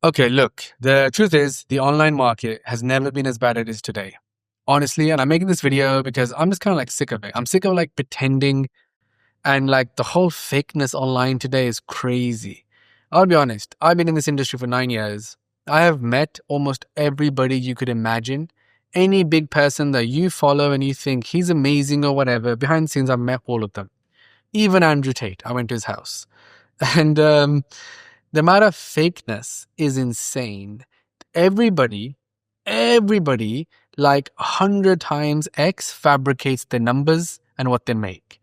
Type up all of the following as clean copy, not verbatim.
Okay, look, the truth is the online market has never been as bad as it is today. Honestly, and I'm making this video because I'm just kind of like sick of it. I'm sick of like pretending and like the whole fakeness online today is crazy. I'll be honest, I've been in this industry for 9 years. I have met almost everybody you could imagine. Any big person that you follow and you think he's amazing or whatever, behind the scenes, I've met all of them. Even Andrew Tate, I went to his house. And the amount of fakeness is insane. Everybody, like 100 times X fabricates their numbers and what they make.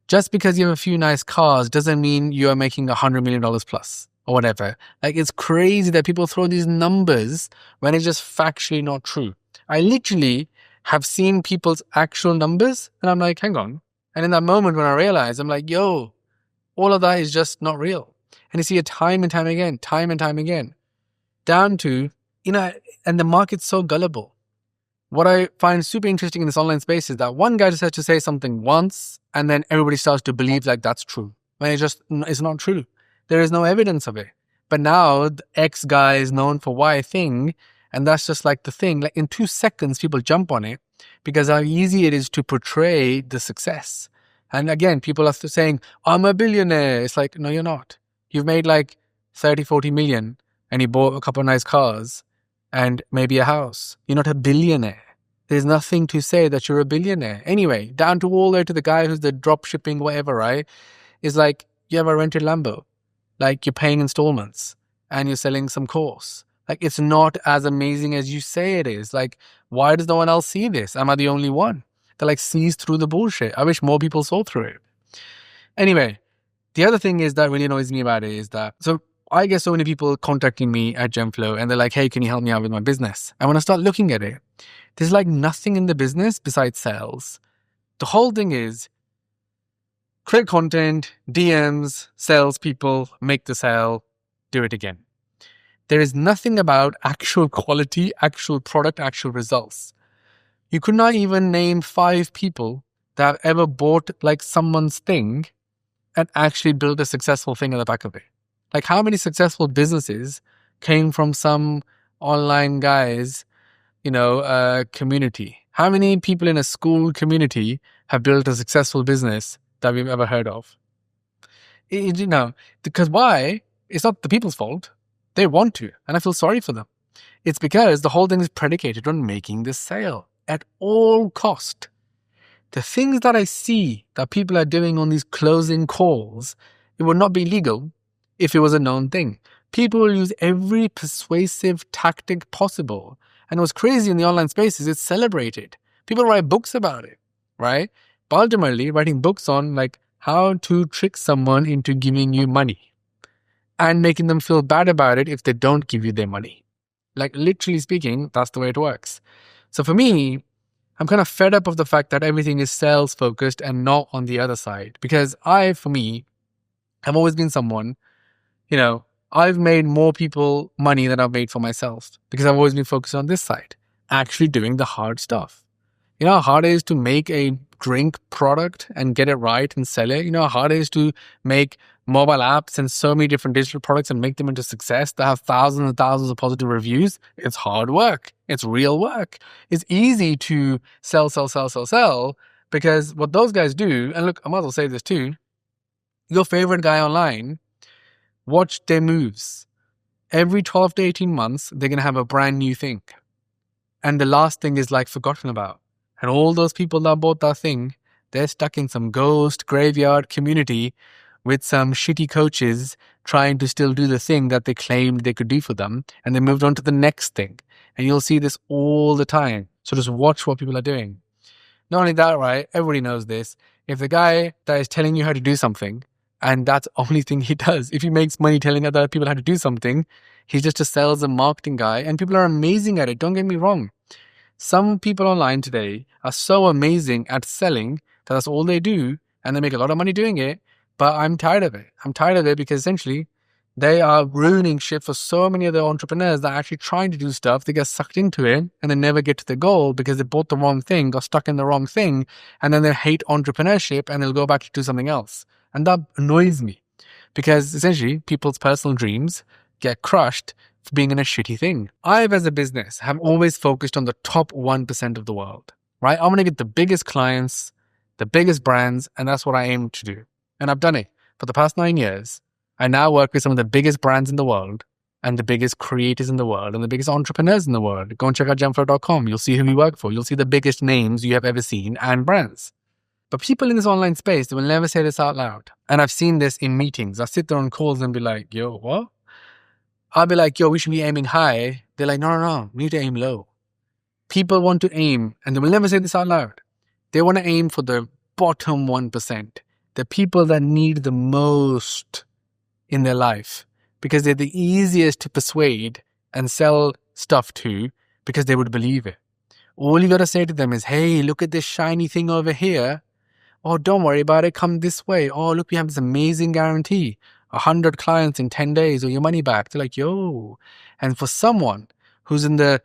Just because you have a few nice cars doesn't mean you are making $100 million plus or whatever. Like, it's crazy that people throw these numbers when it's just factually not true. I literally have seen people's actual numbers and I'm like, hang on. And in that moment when I realize, I'm like, yo, all of that is just not real. And you see it time and time again, down to, and the market's so gullible. What I find super interesting in this online space is that one guy just has to say something once and then everybody starts to believe like that's true. When it's not true. There is no evidence of it. But now the X guy is known for Y thing, and that's just like the thing. Like in 2 seconds, people jump on it because how easy it is to portray the success. And again, people are saying, I'm a billionaire. It's like, no, you're not. You've made like 30, 40 million and you bought a couple of nice cars and maybe a house. You're not a billionaire. There's nothing to say that you're a billionaire. Anyway, down to all the way to the guy who's the drop shipping, whatever, right? Is like, you have a rented Lambo. Like, you're paying installments and you're selling some course. Like, it's not as amazing as you say it is. Like, why does no one else see this? Am I the only one that like sees through the bullshit? I wish more people saw through it. Anyway, the other thing is that really annoys me about it is that, so I get so many people contacting me at Gemflow and they're like, hey, can you help me out with my business? And when I start looking at it, there's like nothing in the business besides sales. The whole thing is create content, DMs, salespeople, make the sale, do it again. There is nothing about actual quality, actual product, actual results. You could not even name 5 people that have ever bought like someone's thing and actually build a successful thing on the back of it. Like, how many successful businesses came from some online guys, community? How many people in a school community have built a successful business that we've ever heard of? Because why? It's not the people's fault. They want to, and I feel sorry for them. It's because the whole thing is predicated on making this sale at all cost. The things that I see that people are doing on these closing calls, it would not be legal if it was a known thing. People will use every persuasive tactic possible. And what's crazy in the online space is it's celebrated. People write books about it, right? But ultimately, writing books on like how to trick someone into giving you money and making them feel bad about it if they don't give you their money. Like, literally speaking, that's the way it works. So for me, I'm kind of fed up of the fact that everything is sales focused and not on the other side. Because for me, I've always been someone, I've made more people money than I've made for myself because I've always been focused on this side, actually doing the hard stuff. You know how hard it is to make a drink product and get it right and sell it? You know how hard it is to make mobile apps and so many different digital products and make them into success that have thousands and thousands of positive reviews? It's hard work. It's real work. It's easy to sell because what those guys do, and look, I might as well say this too, your favorite guy online, watch their moves. Every 12 to 18 months, they're going to have a brand new thing. And the last thing is like forgotten about. And all those people that bought that thing, they're stuck in some ghost graveyard community with some shitty coaches trying to still do the thing that they claimed they could do for them. And they moved on to the next thing. And you'll see this all the time. So just watch what people are doing. Not only that, right? Everybody knows this. If the guy that is telling you how to do something, and that's the only thing he does, if he makes money telling other people how to do something, he's just a sales and marketing guy. And people are amazing at it. Don't get me wrong. Some people online today are so amazing at selling that that's all they do, and they make a lot of money doing it, but I'm tired of it. I'm tired of it because essentially they are ruining shit for so many other entrepreneurs that are actually trying to do stuff. They get sucked into it and they never get to the goal because they bought the wrong thing, got stuck in the wrong thing, and then they hate entrepreneurship and they'll go back to do something else. And that annoys me because essentially people's personal dreams get crushed for being in a shitty thing. I, as a business, have always focused on the top 1% of the world, right? I want to get the biggest clients, the biggest brands, and that's what I aim to do. And I've done it for the past 9 years. I now work with some of the biggest brands in the world and the biggest creators in the world and the biggest entrepreneurs in the world. Go and check out gemflow.com. You'll see who we work for. You'll see the biggest names you have ever seen and brands. But people in this online space, they will never say this out loud. And I've seen this in meetings. I sit there on calls and be like, yo, what? I'll be like, yo, we should be aiming high. They're like, no, we need to aim low. People want to aim, and they will never say this out loud. They want to aim for the bottom 1%, the people that need the most in their life, because they're the easiest to persuade and sell stuff to because they would believe it. All you got to say to them is, hey, look at this shiny thing over here. Oh, don't worry about it. Come this way. Oh, look, we have this amazing guarantee. 100 clients in 10 days or your money back. They're like, yo. And for someone who's in the,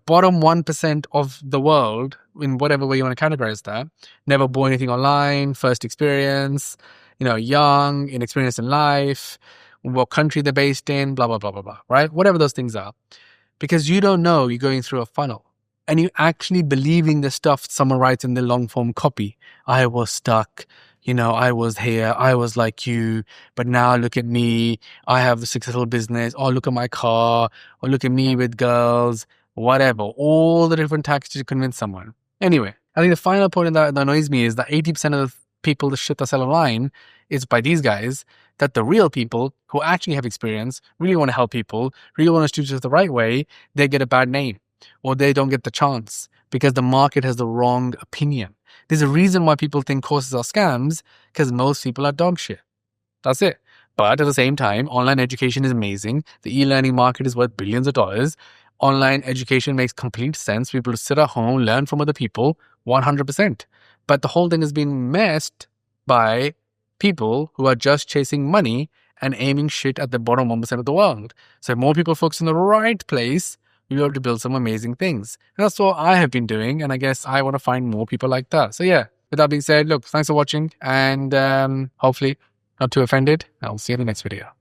bottom 1% of the world, in whatever way you want to categorize that, never bought anything online, first experience, young, inexperienced in life, what country they're based in, blah, blah, blah, blah, blah, right? Whatever those things are. Because you don't know you're going through a funnel. And you actually believing the stuff someone writes in the long form copy. I was stuck. I was here. I was like you. But now look at me. I have a successful business. Oh, look at my car. Or look at me with girls. Whatever. All the different tactics to convince someone. Anyway, I think the final point that annoys me is that 80% of the people, the shit that sell online, is by these guys, that the real people who actually have experience, really want to help people, really want to do this the right way, they get a bad name. Or they don't get the chance because the market has the wrong opinion. There's a reason why people think courses are scams, because most people are dog shit. That's it. But at the same time, online education is amazing. The e-learning market is worth billions of dollars. Online education makes complete sense. People sit at home, learn from other people, 100%. But the whole thing has been messed by people who are just chasing money and aiming shit at the bottom 1% of the world. So if more people focus in the right place, we'll be able to build some amazing things. And that's what I have been doing. And I guess I want to find more people like that. So yeah, with that being said, look, thanks for watching. And hopefully not too offended. I'll see you in the next video.